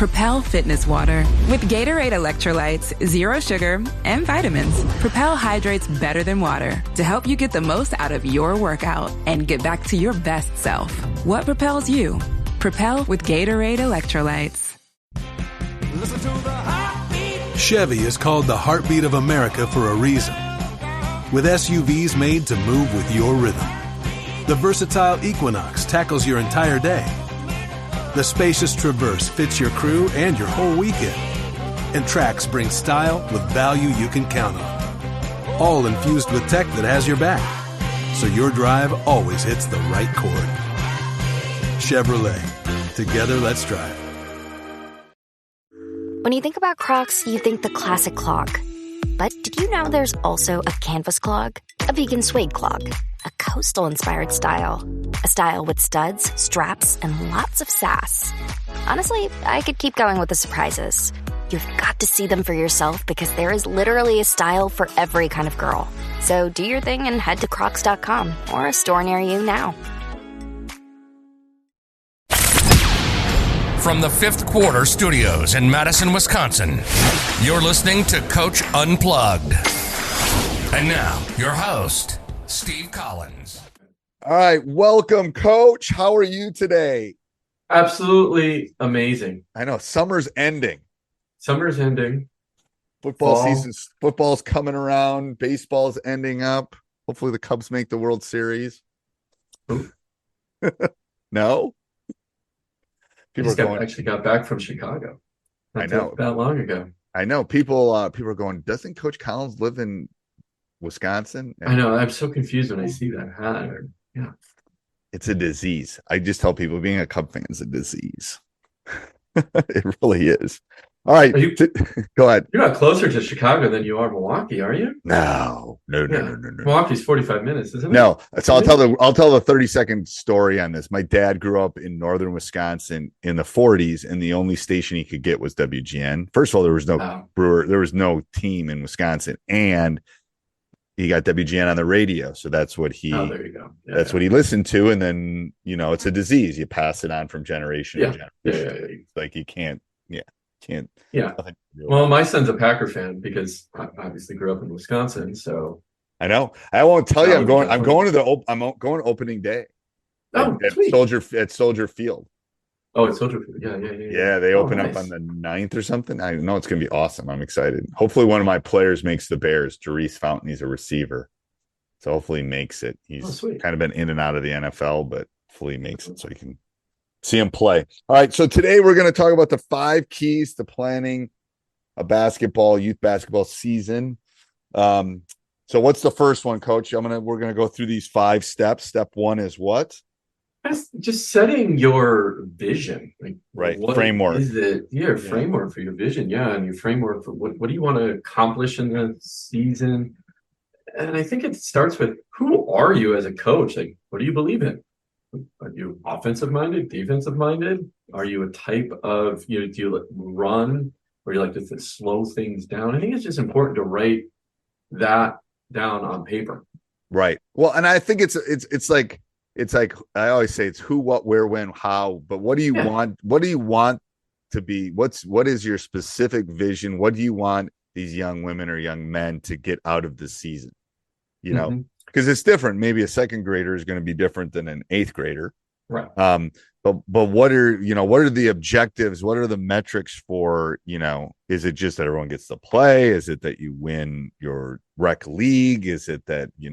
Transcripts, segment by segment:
Propel Fitness Water. With Gatorade electrolytes, zero sugar, and vitamins, Propel hydrates better than water to help you get the most out of your workout and get back to your best self. What propels you? Propel with Gatorade electrolytes. Listen to the heartbeat. Chevy is called the heartbeat of America for a reason. With SUVs made to move with your rhythm. The versatile Equinox tackles your entire day. The spacious Traverse fits your crew and your whole weekend. And Trax brings style with value you can count on. All infused with tech that has your back. So your drive always hits the right chord. Chevrolet. Together, let's drive. When you think about Crocs, you think the classic clog. But did you know there's also a canvas clog? A vegan suede clog? A coastal-inspired style. A style with studs, straps, and lots of sass. Honestly, I could keep going with the surprises. You've got to see them for yourself because there is literally a style for every kind of girl. So do your thing and head to crocs.com or a store near you now. From the Fifth Quarter Studios in Madison, Wisconsin, you're listening to Coach Unplugged. And now, your host, Steve Collins. All right, welcome, Coach. How are you today? Absolutely amazing. I know, summer's ending. Summer's ending. Football's coming around. Baseball's ending up. Hopefully the Cubs make the World Series. No? People actually got back from Chicago. I know. That long ago. I know. People are going, doesn't Coach Collins live in Wisconsin? I know. I'm so confused when I see that hat. Yeah. It's a disease. I just tell people being a Cub fan is a disease. It really is. All right. Go ahead. You're not closer to Chicago than you are Milwaukee, are you? No. Milwaukee's 45 minutes, isn't it? No. So I'll tell the 30-second story on this. My dad grew up in northern Wisconsin in the 40s, and the only station he could get was WGN. First of all, there was no brewer, there was no team in Wisconsin, and he got WGN on the radio. So that's what there you go. Yeah, that's what he listened to. And then, it's a disease. You pass it on from generation to generation. Yeah. Like you can't. Yeah. Well, my son's a Packer fan because I obviously grew up in Wisconsin. So I know. I won't tell you. I'm going to opening day. At Soldier Field. Oh, it's Soldier Field. Yeah. Yeah, they open up on the 9th or something. I know it's going to be awesome. I'm excited. Hopefully one of my players makes the Bears. Jerice Fountain, he's a receiver. So hopefully he makes it. He's kind of been in and out of the NFL, but hopefully he makes it so he can see him play. All right, so today we're going to talk about the 5 keys to planning a youth basketball season. So what's the first one, Coach? We're going to go through these 5 steps. Step 1 is what? Just setting your vision, Framework. Is it? Yeah, framework for your vision. Yeah, and your framework for what do you want to accomplish in the season? And I think it starts with who are you as a coach? Like, what do you believe in? Are you offensive minded, defensive minded? Are you a type of do you run or you like to slow things down? I think it's just important to write that down on paper. Right. Well, and I think it's like I always say it's who, what, where, when, how, but what do you want? What do you want to be? What is your specific vision? What do you want these young women or young men to get out of the season? Because it's different. Maybe a second grader is going to be different than an 8th grader. Right. But what are the objectives? What are the metrics for, is it just that everyone gets to play? Is it that you win your rec league? Is it that, you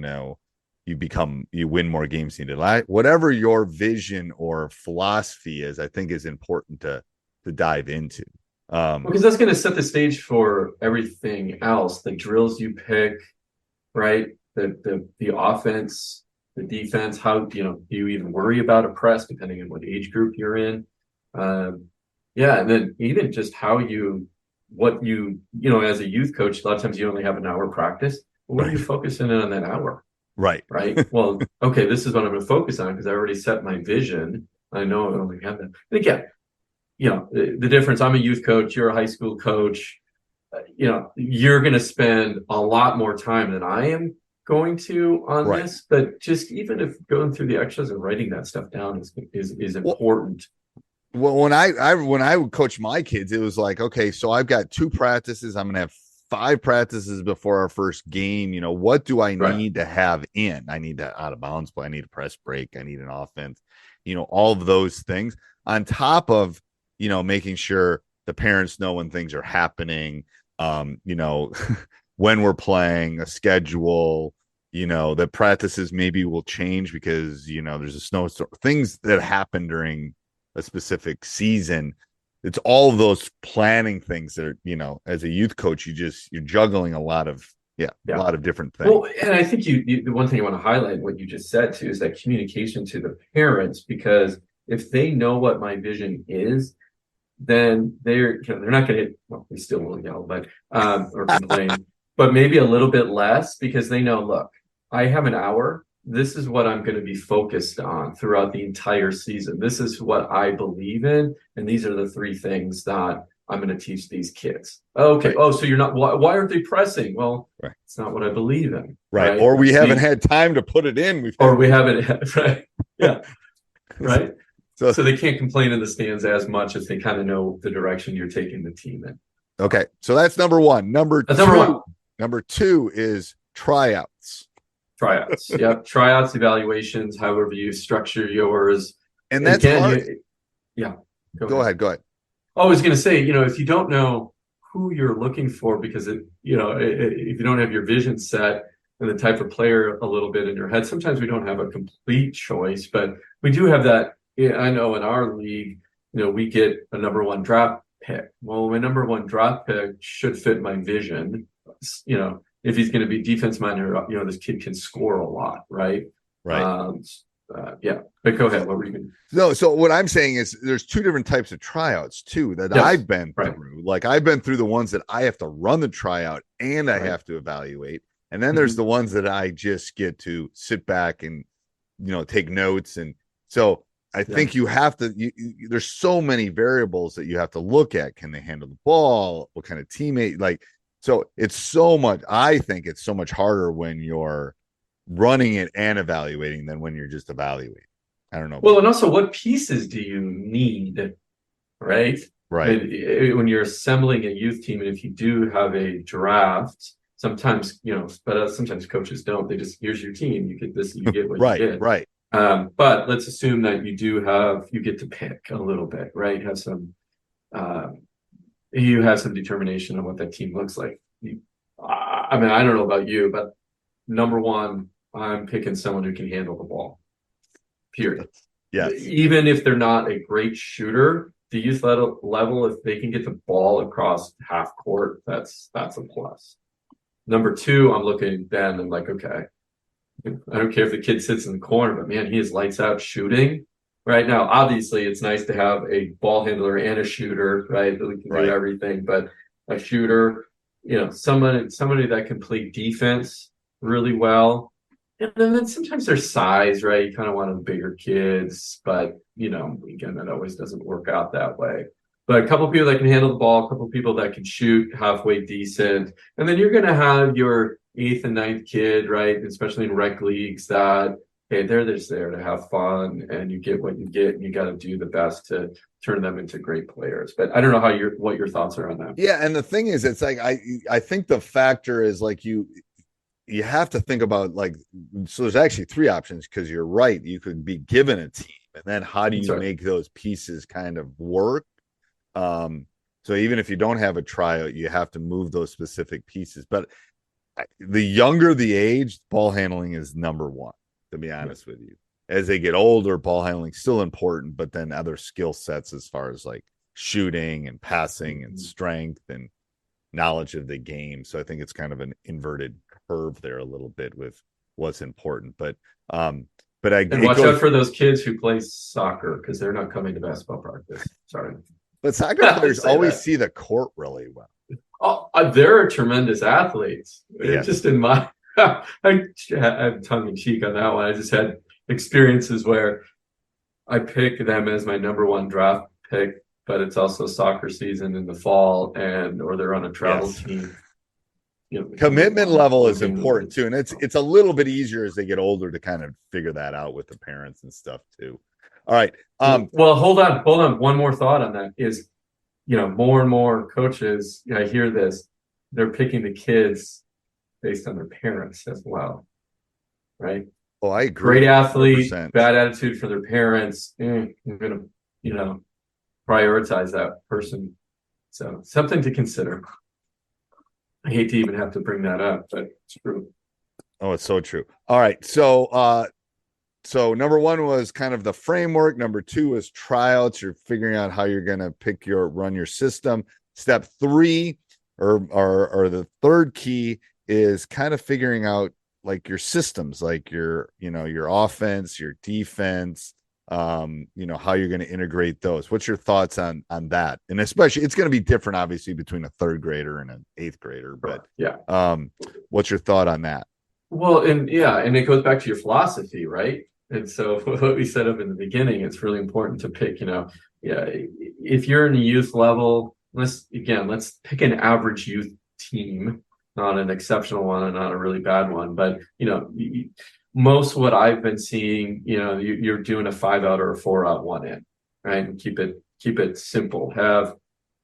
win more games than you did? Whatever your vision or philosophy is, I think is important to dive into. Because that's going to set the stage for everything else. The drills you pick, right? The offense, the defense, how do you even worry about a press depending on what age group you're in? And then even just as a youth coach, a lot of times you only have an hour practice. What are you focusing on that hour? Right. Well, okay, this is what I'm going to focus on because I already set my vision. I know I only have that. And again, the difference. I'm a youth coach. You're a high school coach. You're going to spend a lot more time than I am going to on this, but just even if going through the extras and writing that stuff down is important. Well, when I would coach my kids, it was like, okay, so I've got 2 practices. I'm gonna have 5 practices before our first game. What do I need to have in? I need to out of bounds play. I need a press break. I need an offense. All of those things on top of making sure the parents know when things are happening. When we're playing, a schedule. The practices maybe will change because there's a snowstorm. Things that happen during a specific season. It's all of those planning things that are, as a youth coach, you're juggling a lot of different things. Well, and I think the one thing I want to highlight what you just said too is that communication to the parents, because if they know what my vision is, then they're not going to, well, we still will yell, but or complain, but maybe a little bit less, because they know, look, I have an hour. This is what I'm going to be focused on throughout the entire season. This is what I believe in. And these are the 3 things that I'm going to teach these kids. Okay. Right. Oh, so you're not, why aren't they pressing? Well, It's not what I believe in. Right. Or we haven't had time to put it in. We haven't, right. Yeah. Right. So they can't complain in the stands as much if they kind of know the direction you're taking the team in. Okay. So that's number 1. Number 2 is tryouts. Tryouts. Yep. Tryouts, evaluations, however you structure yours. And that's hard. Go ahead. I was going to say, if you don't know who you're looking for, because if you don't have your vision set and the type of player a little bit in your head, sometimes we don't have a complete choice, but we do have that. I know in our league, we get a number 1 draft pick. Well, my number 1 draft pick should fit my vision. If he's going to be defense minded, this kid can score a lot, right? Right. But go ahead. What were you going to? No. So what I'm saying is there's 2 different types of tryouts too that I've been through. Like I've been through the ones that I have to run the tryout and I have to evaluate. And then there's the ones that I just get to sit back and, take notes. And so I think you have to, there's so many variables that you have to look at. Can they handle the ball? What kind of teammate? So it's so much, I think it's so much harder when you're running it and evaluating than when you're just evaluating. I don't know. Well, and also what pieces do you need, right? Right. When you're assembling a youth team, and if you do have a draft, sometimes, but sometimes coaches don't. They just, here's your team. You get this, you get what you get. Right. But let's assume that you get to pick a little bit, right? You have some determination on what that team looks like. I don't know about you, but number 1, I'm picking someone who can handle the ball. Period. Yes. Even if they're not a great shooter, the youth level, if they can get the ball across half court, that's a plus. Number 2, I'm looking then and like, okay, I don't care if the kid sits in the corner, but man, he is lights out shooting. Right now, obviously, it's nice to have a ball handler and a shooter, right? That we can do everything, but a shooter, somebody that can play defense really well. And then sometimes there's size, right? You kind of want the bigger kids, but again, that always doesn't work out that way. But a couple of people that can handle the ball, a couple of people that can shoot halfway decent, and then you're going to have your 8th and 9th kid, right? Especially in rec leagues that, hey, they're just there to have fun, and you get what you get, and you got to do the best to turn them into great players. But I don't know what your thoughts are on that. Yeah, and the thing is, it's like I think the factor is like you have to think about so there's actually 3 options, because you're right. You could be given a team, and then how do you make those pieces kind of work? So even if you don't have a tryout, you have to move those specific pieces. But the younger the age, ball handling is number 1. To be honest with you, as they get older, ball handling is still important, but then other skill sets as far as like shooting and passing and strength and knowledge of the game. So I think it's kind of an inverted curve there a little bit with what's important. But watch out for those kids who play soccer, because they're not coming to basketball practice. Sorry, but soccer players always see the court really well. Oh, they're tremendous athletes. Yes. Just in my. I'm tongue in cheek on that one. I just had experiences where I pick them as my number 1 draft pick, but it's also soccer season in the fall, or they're on a travel team. Commitment level is important too, and it's a little bit easier as they get older to kind of figure that out with the parents and stuff too. All right. Well, hold on. One more thought on that is, more and more coaches, I hear this, they're picking the kids based on their parents as well, right? Oh, I agree. Great athlete, 100%. bad attitude for their parents. I'm going to, prioritize that person. So something to consider. I hate to even have to bring that up, but it's true. Oh, it's so true. All right. So number one was kind of the framework. Number two is tryouts. You're figuring out how you're going to run your system. Step three, or the third key, is kind of figuring out like your systems, like your offense, your defense, how you're going to integrate those. What's your thoughts on that? And especially, it's going to be different, obviously, between a third grader and an eighth grader. But what's your thought on that? Well, and it goes back to your philosophy, right? And so what we set up in the beginning, it's really important to pick, if you're in a youth level, let's pick an average youth team, not an exceptional one and not a really bad one. But, most what I've been seeing, you're doing a 5-out or a 4-out 1-in, right? And keep it simple.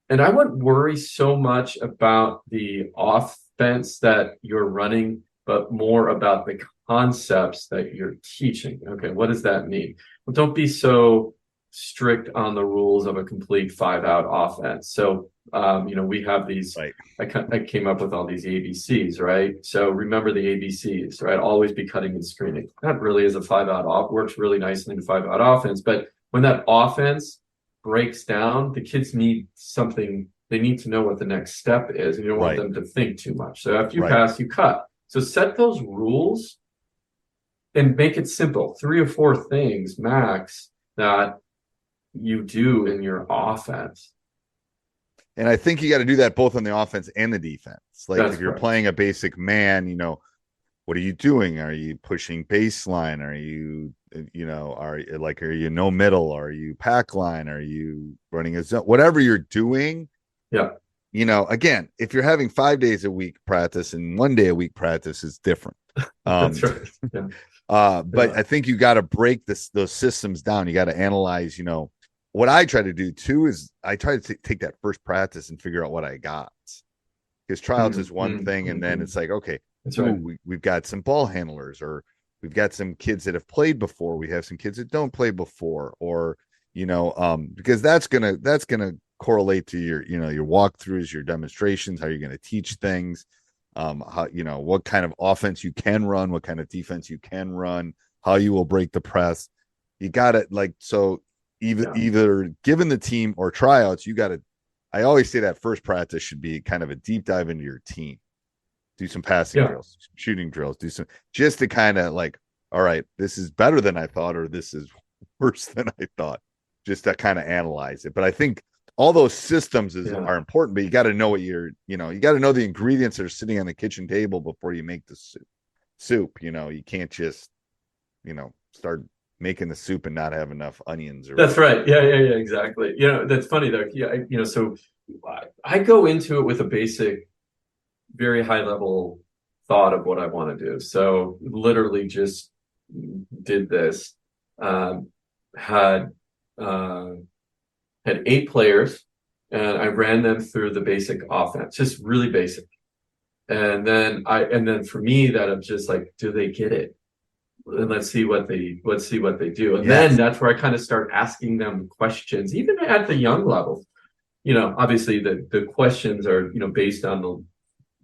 And I wouldn't worry so much about the offense that you're running, but more about the concepts that you're teaching. Okay, what does that mean? Well, don't be so strict on the rules of a complete 5-out offense. So, we have these, right. I came up with all these ABCs, right? So remember the ABCs, right? Always be cutting and screening. That really is a 5-out off, works really nicely in a 5-out offense. But when that offense breaks down, the kids need something. They need to know what the next step is, and you don't want them to think too much. So after you pass, you cut. So set those rules and make it simple. 3 or 4 things max that you do in your offense. And I think you got to do that both on the offense and the defense. Like if you're playing a basic man, what are you doing? Are you pushing baseline? Are you, are you no middle? Are you pack line? Are you running a zone? Whatever you're doing. Yeah. Again, if you're having 5 days a week practice and 1 day a week practice is different. That's right. Yeah. But I think you got to break those systems down. You got to analyze, what I try to do too is I try to take that first practice and figure out what I got. Because tryouts is one thing, and then it's like, okay, we've got some ball handlers, or we've got some kids that have played before. We have some kids that don't play before, or because that's gonna correlate to your your walkthroughs, your demonstrations, how you're going to teach things, how what kind of offense you can run, what kind of defense you can run, how you will break the press. You got it, either given the team or tryouts, you got to. I always say that first practice should be kind of a deep dive into your team. Do some passing drills, some shooting drills, do some just to kind of all right, this is better than I thought, or this is worse than I thought, just to kind of analyze it. But I think all those systems are important, but you got to know what you got to know the ingredients that are sitting on the kitchen table before you make the soup. You can't just, start making the soup and not have enough onions. That's right. Yeah, exactly. That's funny though. Yeah. So I go into it with a basic, very high level thought of what I want to do. So literally just did this, had 8 players, and I ran them through the basic offense, just really basic. And then for me, that I'm just like, do they get it? And let's see what they do. And then that's where I kind of start asking them questions, even at the young level. Obviously the questions are, based on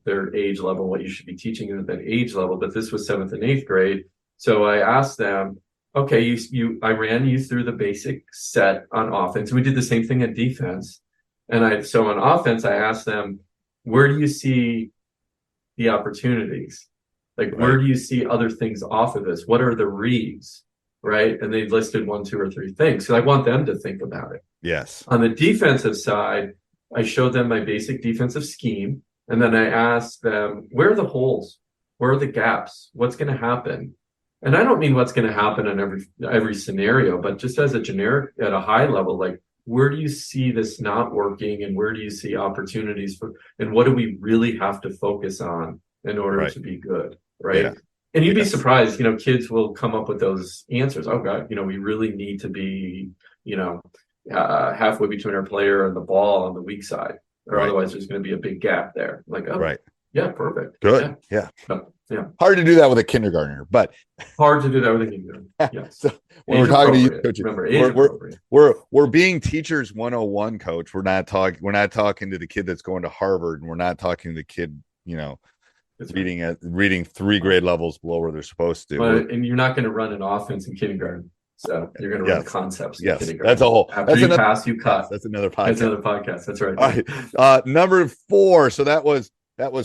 their age level, what you should be teaching them at that age level. But this was 7th and 8th grade. So I asked them, okay, I ran you through the basic set on offense. We did the same thing at defense. So on offense, I asked them, where do you see the opportunities? Where do you see other things off of this? What are the reads? Right. And they listed 1, 2, or 3 things. So I want them to think about it. Yes. On the defensive side, I showed them my basic defensive scheme. And then I asked them, where are the holes? Where are the gaps? What's going to happen? And I don't mean what's going to happen in every scenario, but just as a generic at a high level, where do you see this not working, and where do you see opportunities and what do we really have to focus on in order to be good? Right. Yeah. And you'd be surprised, kids will come up with those answers. Oh God, we really need to be, halfway between our player and the ball on the weak side, or otherwise there's going to be a big gap there. Like, oh, right. Yeah, perfect. Good. Yeah. Yeah. Hard to do that with a kindergartner, but hard to do that with a kindergartner. Yeah. So when we're talking to you, coaches, we're being teachers 101, coach. We're not talking to the kid that's going to Harvard, and we're not talking to the kid, reading 3 grade levels below where they're supposed to. And you're not going to run an offense in kindergarten. So you're going to run concepts. Yes, that's a whole. After you pass, you cut. That's another podcast. That's right. All right. Number 4. So that was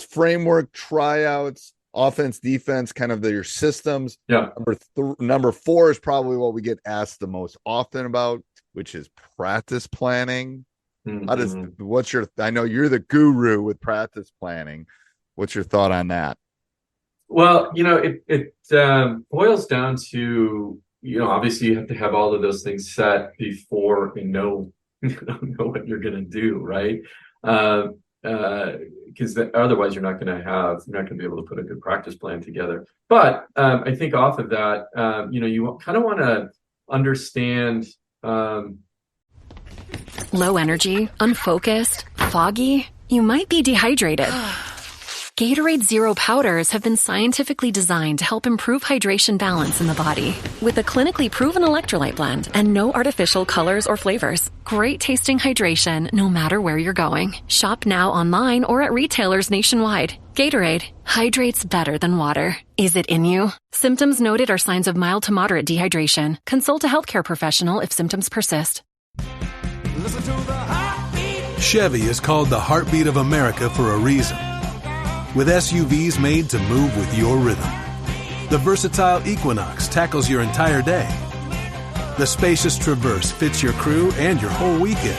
framework, tryouts, offense, defense, kind of your systems. Yeah. Number 4 is probably what we get asked the most often about, which is practice planning. Mm-hmm. I know you're the guru with practice planning. What's your thought on that? Well, it boils down to, obviously you have to have all of those things set before and know what you're going to do, right? Because otherwise you're not going to be able to put a good practice plan together. But I think off of that, you kind of want to understand. Low energy, unfocused, foggy. You might be dehydrated. Gatorade Zero powders have been scientifically designed to help improve hydration balance in the body. With a clinically proven electrolyte blend and no artificial colors or flavors. Great tasting hydration no matter where you're going. Shop now online or at retailers nationwide. Gatorade, hydrates better than water. Is it in you? Symptoms noted are signs of mild to moderate dehydration. Consult a healthcare professional if symptoms persist. Listen to the heartbeat. Chevy is called the heartbeat of America for a reason. With SUVs made to move with your rhythm. The versatile Equinox tackles your entire day. The spacious Traverse fits your crew and your whole weekend.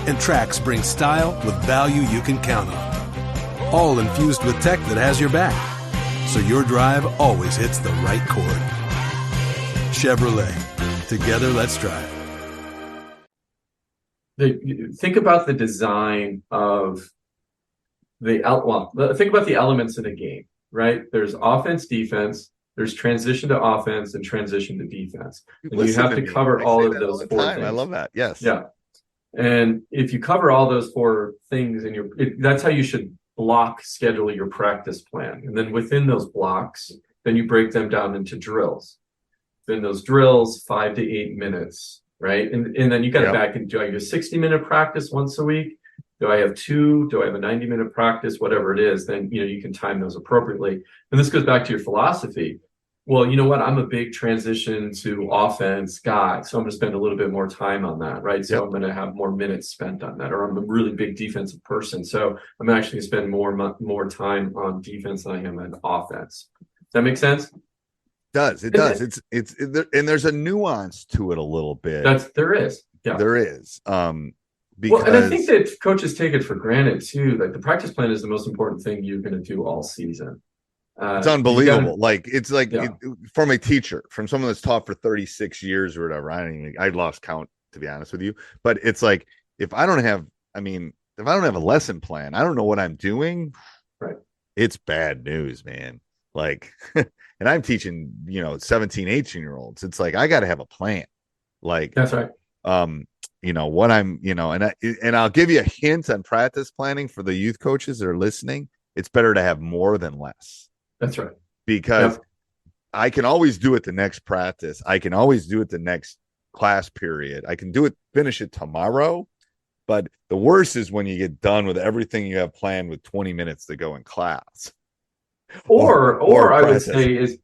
And Trax brings style with value you can count on. All infused with tech that has your back. So your drive always hits the right chord. Chevrolet. Together, let's drive. Think about the design of think about the elements in a game, right? There's offense, defense, there's transition to offense and transition to defense. And you have to cover all of those 4 things. I love that. Yes. Yeah. And if you cover all those 4 things that's how you should schedule your practice plan. And then within those blocks, then you break them down into drills. Then those drills, 5 to 8 minutes, right? And then you got to back and do I get a 60-minute practice once a week? Do I have 2? Do I have a 90-minute practice? Whatever it is, then you can time those appropriately. And this goes back to your philosophy. Well, you know what? I'm a big transition to offense guy, so I'm going to spend a little bit more time on that, right? So I'm going to have more minutes spent on that. Or I'm a really big defensive person, so I'm actually going to spend more time on defense than I am on offense. Does that make sense? It does. It's and there's a nuance to it a little bit. There is. Yeah. There is. Because, and I think that coaches take it for granted too. Like the practice plan is the most important thing you're going to do all season. It's unbelievable. From a teacher, from someone that's taught for 36 years or whatever. I lost count, to be honest with you. But it's like if I don't have a lesson plan, I don't know what I'm doing. Right. It's bad news, man. Like, and I'm teaching, 17, 18-year-olds. It's like I got to have a plan. Like that's right. What I'm, and I'll give you a hint on practice planning for the youth coaches that are listening. It's better to have more than less. That's right. Because I can always do it the next practice. I can always do it the next class period. I can finish it tomorrow. But the worst is when you get done with everything you have planned with 20 minutes to go in class. Or I would say is,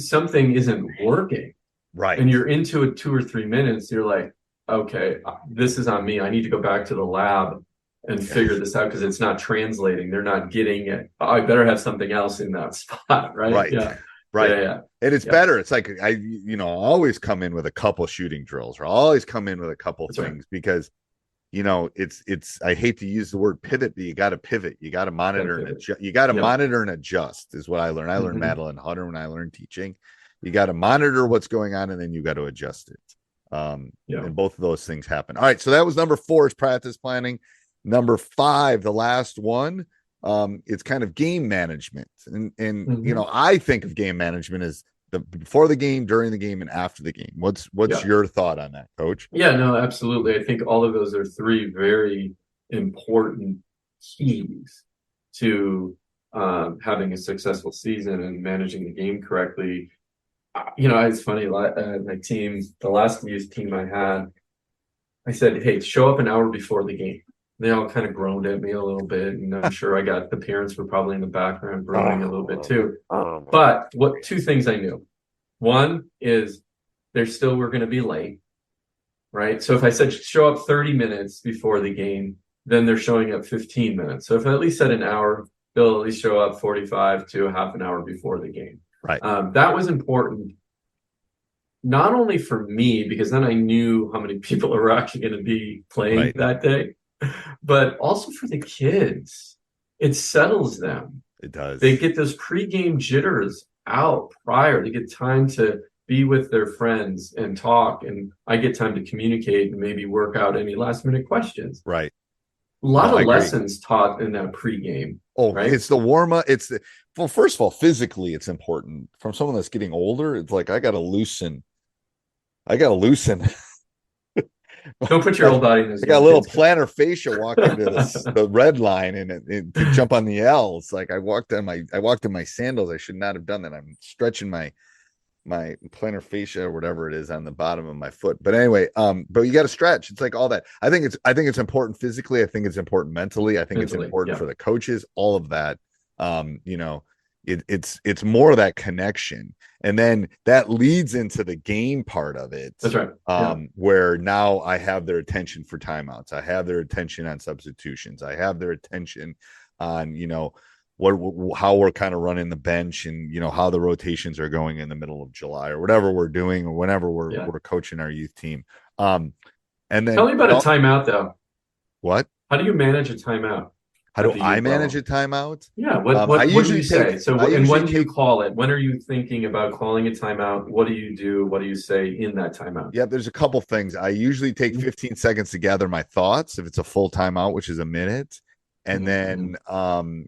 something isn't working. Right. And you're into it 2 or 3 minutes. You're like, okay, this is on me. I need to go back to the lab and figure this out because it's not translating. They're not getting it. I better have something else in that spot, right? Right. Yeah. Right. Yeah. And it's better. It's like I always come in with a couple shooting drills, or I always come in with a couple things because it's I hate to use the word pivot, but you got to pivot. You got to monitor and adjust. You got to monitor and adjust is what I learned. I learned Madeline Hutter when I learned teaching. You got to monitor what's going on and then you got to adjust it. And both of those things happen. All right. So that was number 4 is practice planning. Number 5, the last one, It's kind of game management. And you know, I think of game management as before the game, during the game, and after the game. What's your thought on that, Coach? Yeah, no, absolutely. I think all of those are three very important keys to having a successful season and managing the game correctly. You know, it's funny, my team, the last youth team I had, I said, hey, show up an hour before the game. They all kind of groaned at me a little bit, and I'm sure the parents were probably in the background groaning a little bit too. But two things I knew. One is they still were going to be late, right? So if I said show up 30 minutes before the game, then they're showing up 15 minutes. So if I at least said an hour, they'll at least show up 45 to a half an hour before the game. Right. That was important, not only for me, because then I knew how many people are actually going to be playing that day, but also for the kids. It settles them. It does. They get those pregame jitters out prior. They get time to be with their friends and talk, and I get time to communicate and maybe work out any last minute questions. Right. A lot of lessons taught in that pregame. Oh, right? It's the warm up. Well, first of all, physically, it's important. From someone that's getting older, it's like I got to loosen. Don't put your whole body in this. I got a little plantar fascia walking to the red line and to jump on the L's. Like I walked in my sandals. I should not have done that. I'm stretching my plantar fascia or whatever it is on the bottom of my foot. But anyway, but you got to stretch. It's like all that. I think it's important physically. I think it's important mentally. I think it's important for the coaches. All of that. You know, it's more of that connection. And then that leads into the game part of it. That's right. Where now I have their attention for timeouts. I have their attention on substitutions. I have their attention on, you know, how we're kind of running the bench and, you know, how the rotations are going in the middle of July or whatever we're doing or whenever we're coaching our youth team. And then tell me about a timeout though. What? How do you manage a timeout? How do I manage a timeout? Yeah. What do you say? So, and when do you call it? When are you thinking about calling a timeout? What do you do? What do you say in that timeout? Yeah, there's a couple things. I usually take 15 seconds to gather my thoughts if it's a full timeout, which is a minute. And then I'm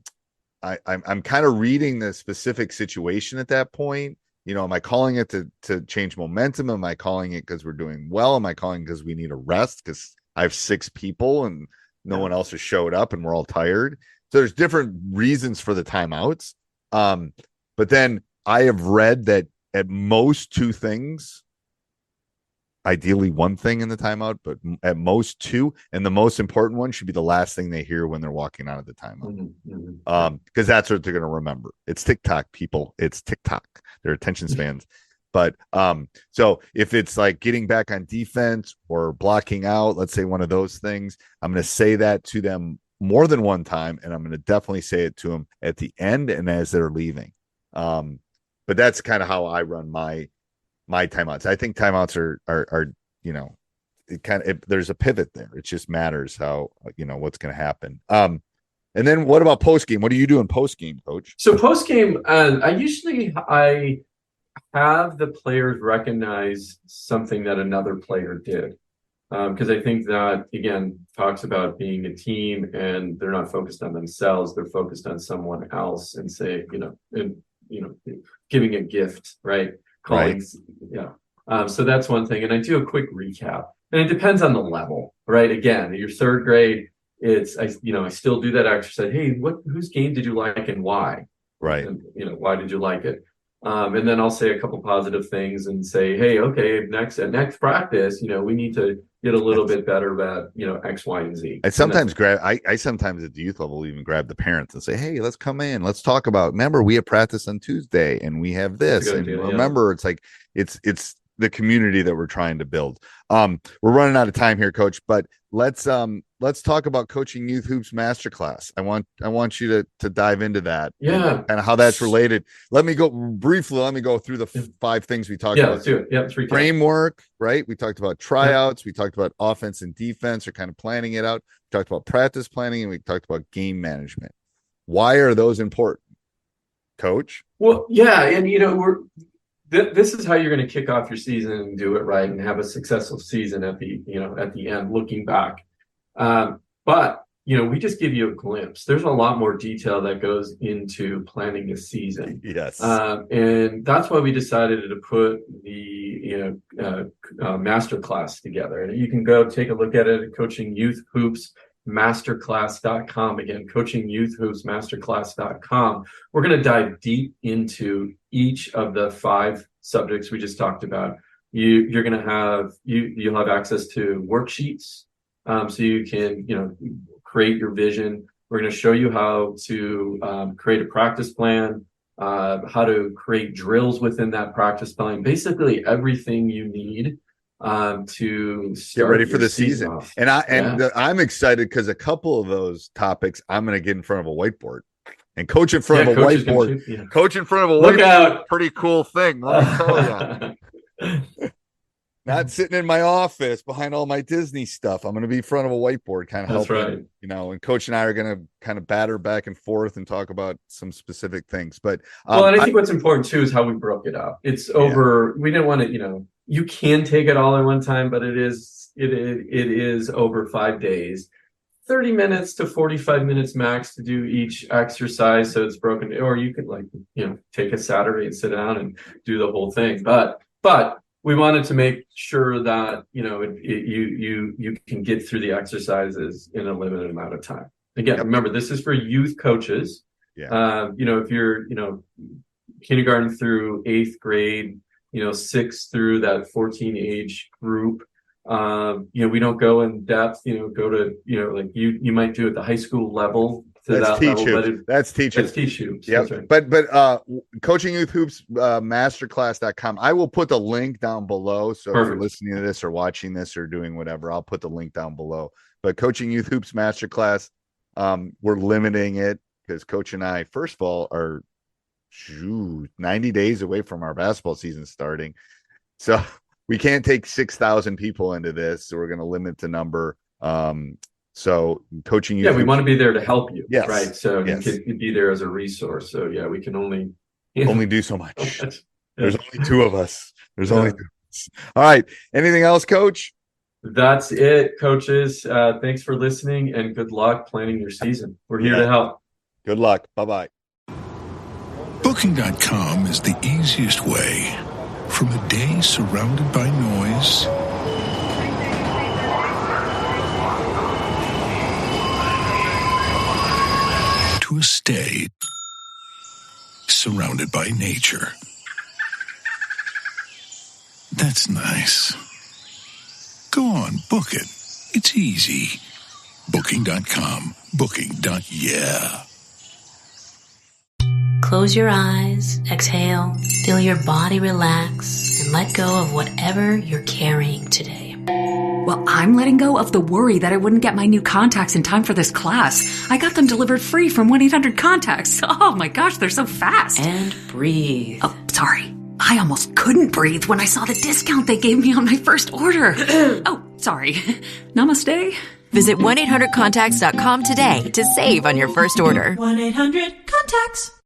kind of reading the specific situation at that point. You know, am I calling it to change momentum? Am I calling it because we're doing well? Am I calling because we need a rest because I have 6 people and no one else has showed up and we're all tired? So there's different reasons for the timeouts. But then I have read that at most 2 things, ideally 1 thing in the timeout, but at most 2. And the most important one should be the last thing they hear when they're walking out of the timeout. Because that's what they're going to remember. It's TikTok, people. It's TikTok. Their attention spans. But so if it's like getting back on defense or blocking out, let's say one of those things, I'm going to say that to them more than 1 time. And I'm going to definitely say it to them at the end and as they're leaving. But that's kind of how I run my timeouts. I think timeouts are you know, there's a pivot there. It just matters how, you know, what's going to happen. And then what about post game? What do you do in post game, Coach? So post game, I have the players recognize something that another player did. Because I think that, again, talks about being a team and they're not focused on themselves. They're focused on someone else and say, giving a gift, right? Calling, so that's one thing. And I do a quick recap. And it depends on the level, right? Again, your 3rd grade, I still do that exercise. Hey, whose game did you like and why? Right. And, why did you like it? And then I'll say a couple positive things and say, hey, okay, next practice, we need to get a little bit better at, X, Y, and Z. I sometimes I sometimes at the youth level even grab the parents and say, hey, let's come in. Let's talk about, remember, we have practice on Tuesday and we have this. And idea, remember, it's like, it's the community that we're trying to build. We're running out of time here, Coach, but let's talk about Coaching Youth Hoops Masterclass. I want you to dive into that. Yeah. And how that's related. Let me go through the 5 things we talked about. Let's do it. Yeah. Framework, right? We talked about tryouts. We talked about offense and defense or kind of planning it out. We talked about practice planning and we talked about game management. Why are those important, Coach? Well, yeah. And, this is how you're going to kick off your season and do it right and have a successful season at the end, looking back. But we just give you a glimpse. There's a lot more detail that goes into planning a season. Yes. And that's why we decided to put the masterclass together. And you can go take a look at it at coachingyouthhoopsmasterclass.com. Again, coachingyouthhoopsmasterclass.com. We're going to dive deep into each of the 5 subjects we just talked about. You're going to have you'll have access to worksheets, so you can create your vision. We're going to show you how to create a practice plan, how to create drills within that practice plan. Basically, everything you need to start get ready for the season. Off. And I'm excited because a couple of those topics I'm going to get in front of a whiteboard. And coach in front of a whiteboard. Coach in front of a Look whiteboard. out. Pretty cool thing. Let me tell you. Not sitting in my office behind all my Disney stuff. I'm going to be in front of a whiteboard, kind of helping, and Coach and I are going to kind of batter back and forth and talk about some specific things. But and I think what's important too is how we broke it up. It's over. We didn't want to, you can take it all in one time, but it is over 5 days. 30 minutes to 45 minutes max to do each exercise. So it's broken, or you could take a Saturday and sit down and do the whole thing. But we wanted to make sure that, you can get through the exercises in a limited amount of time. Again, remember, this is for youth coaches. Yeah. If you're, kindergarten through 8th grade, 6 through that 14 age group, we don't go in depth, go to, you might do at the high school level. That's teach hoops. That's teach hoops. Yeah. Right. But Coaching Youth Hoops masterclass.com. I will put the link down below. So if you're listening to this or watching this or doing whatever, I'll put the link down below. But Coaching Youth Hoops masterclass, we're limiting it because Coach and I, first of all, are 90 days away from our basketball season starting. So we can't take 6,000 people into this. So we're going to limit the number. So coaching you. Yeah, we want to be there to help you. Yes. Right. So you can be there as a resource. So we can only do so much. There's only 2 of us. There's only 2 of us. All right. Anything else, Coach? That's it, coaches. Thanks for listening and good luck planning your season. We're here to help. Good luck. Bye-bye. Booking.com is the easiest way from a day surrounded by noise to a stay surrounded by nature. That's nice. Go on, book it. It's easy. Booking.com. Booking.yeah. Close your eyes, exhale, feel your body relax, and let go of whatever you're carrying today. Well, I'm letting go of the worry that I wouldn't get my new contacts in time for this class. I got them delivered free from 1-800-CONTACTS. Oh my gosh, they're so fast. And breathe. Oh, sorry. I almost couldn't breathe when I saw the discount they gave me on my first order. Oh, sorry. Namaste. Visit 1-800-CONTACTS.com today to save on your first order. 1-800-CONTACTS.